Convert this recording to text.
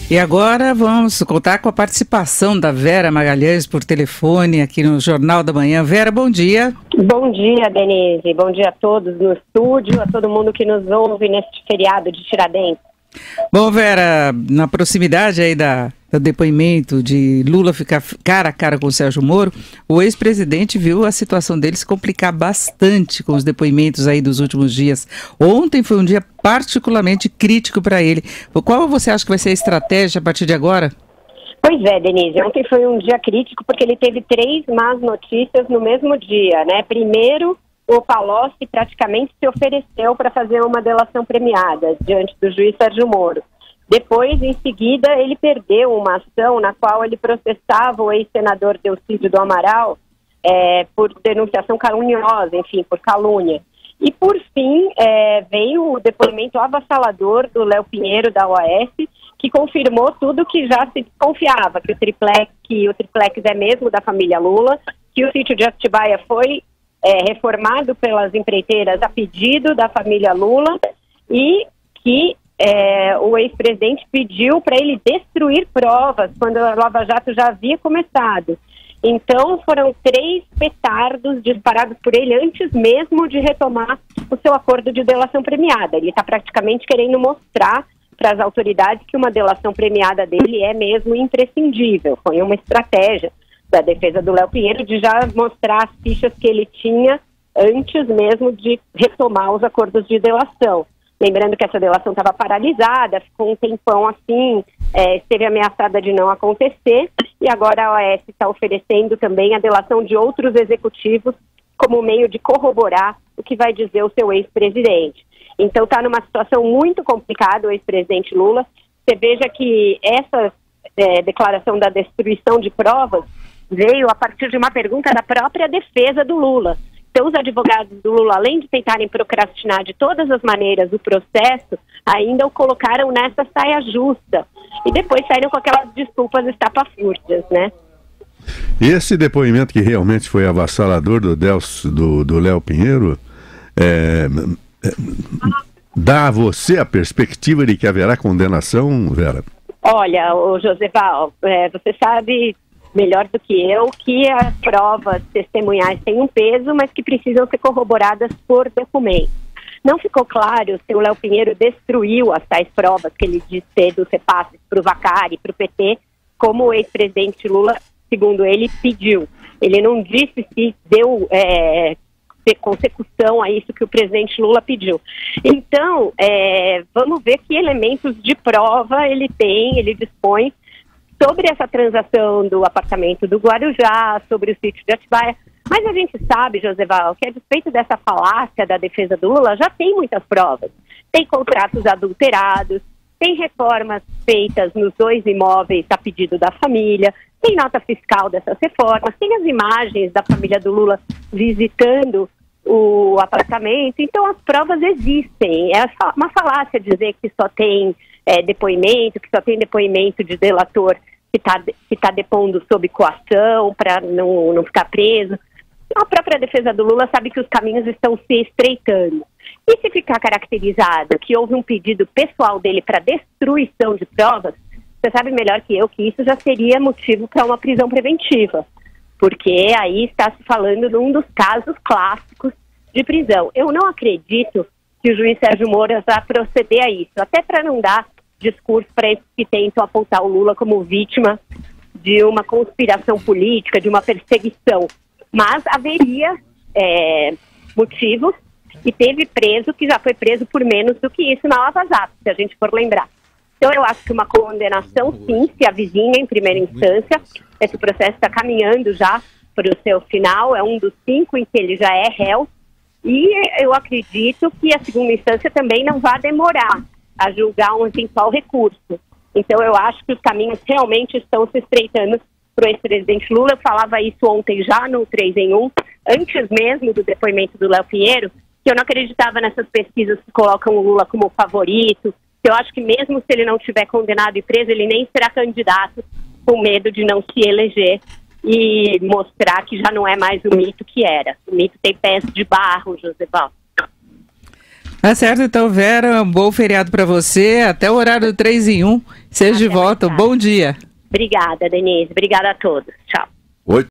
E agora vamos contar com a participação da Vera Magalhães por telefone aqui no Jornal da Manhã. Vera, bom dia. Bom dia, Denise. Bom dia a todos no estúdio, a todo mundo que nos ouve neste feriado de Tiradentes. Bom, Vera, na proximidade aí do depoimento de Lula ficar cara a cara com o Sérgio Moro, o ex-presidente viu a situação dele se complicar bastante com os depoimentos aí dos últimos dias. Ontem foi um dia particularmente crítico para ele. Qual você acha que vai ser a estratégia a partir de agora? Pois é, Denise, ontem foi um dia crítico porque ele teve 3 más notícias no mesmo dia, né? Primeiro, o Palocci praticamente se ofereceu para fazer uma delação premiada diante do juiz Sérgio Moro. Depois, em seguida, ele perdeu uma ação na qual ele processava o ex-senador Delcídio do Amaral por denunciação caluniosa, enfim, por calúnia. E, por fim, veio o depoimento avassalador do Léo Pinheiro, da OAS, que confirmou tudo que já se desconfiava, que o triplex é mesmo da família Lula, que o sítio de Atibaia foi reformado pelas empreiteiras a pedido da família Lula e que o ex-presidente pediu para ele destruir provas quando a Lava Jato já havia começado. Então foram 3 petardos disparados por ele antes mesmo de retomar o seu acordo de delação premiada. Ele está praticamente querendo mostrar para as autoridades que uma delação premiada dele é mesmo imprescindível. Foi uma estratégia da defesa do Léo Pinheiro de já mostrar as fichas que ele tinha antes mesmo de retomar os acordos de delação. Lembrando que essa delação estava paralisada, ficou um tempão assim, esteve ameaçada de não acontecer, e agora a OAS está oferecendo também a delação de outros executivos como meio de corroborar o que vai dizer o seu ex-presidente. Então está numa situação muito complicada o ex-presidente Lula. Você veja que essa declaração da destruição de provas veio a partir de uma pergunta da própria defesa do Lula. Então, os advogados do Lula, além de tentarem procrastinar de todas as maneiras o processo, ainda o colocaram nessa saia justa. E depois saíram com aquelas desculpas estapafúrdias, né? Esse depoimento que realmente foi avassalador do Léo Pinheiro, dá a você a perspectiva de que haverá condenação, Vera? Olha, Joseval, você sabe melhor do que eu que as provas testemunhais têm um peso, mas que precisam ser corroboradas por documentos. Não ficou claro se o Léo Pinheiro destruiu as tais provas que ele diz ter dos repasses para o Vacari, para o PT, como o ex-presidente Lula, segundo ele, pediu. Ele não disse se deu consecução a isso que o presidente Lula pediu. Então, vamos ver que elementos de prova ele dispõe sobre essa transação do apartamento do Guarujá, sobre o sítio de Atibaia. Mas a gente sabe, Joseval, que a despeito dessa falácia da defesa do Lula, já tem muitas provas. Tem contratos adulterados, tem reformas feitas nos 2 imóveis a pedido da família, tem nota fiscal dessas reformas, tem as imagens da família do Lula visitando o apartamento. Então as provas existem. É uma falácia dizer que só tem depoimento, que só tem depoimento de delator que está depondo sob coação para não ficar preso. A própria defesa do Lula sabe que os caminhos estão se estreitando. E se ficar caracterizado que houve um pedido pessoal dele para destruição de provas, você sabe melhor que eu que isso já seria motivo para uma prisão preventiva, porque aí está se falando de um dos casos clássicos de prisão. Eu não acredito que o juiz Sérgio Moro vá proceder a isso, até para não dar discurso para esses que tentam apontar o Lula como vítima de uma conspiração política, de uma perseguição. Mas haveria motivos, e teve preso que já foi preso por menos do que isso na Lava Jato, se a gente for lembrar. Então eu acho que uma condenação sim se avizinha em primeira instância. Esse processo está caminhando já para o seu final, é um dos 5 em que ele já é réu, e eu acredito que a segunda instância também não vai demorar a julgar um eventual recurso. Então eu acho que os caminhos realmente estão se estreitando para o ex-presidente Lula. Eu falava isso ontem já no 3 em 1, antes mesmo do depoimento do Léo Pinheiro, que eu não acreditava nessas pesquisas que colocam o Lula como favorito. Eu acho que mesmo se ele não tiver condenado e preso, ele nem será candidato com medo de não se eleger e mostrar que já não é mais o mito que era. O mito tem pés de barro, Joseval. Tá certo, então, Vera, um bom feriado para você, até o horário do 3 em 1, seja de volta, bom dia. Obrigada, Denise, obrigada a todos, tchau.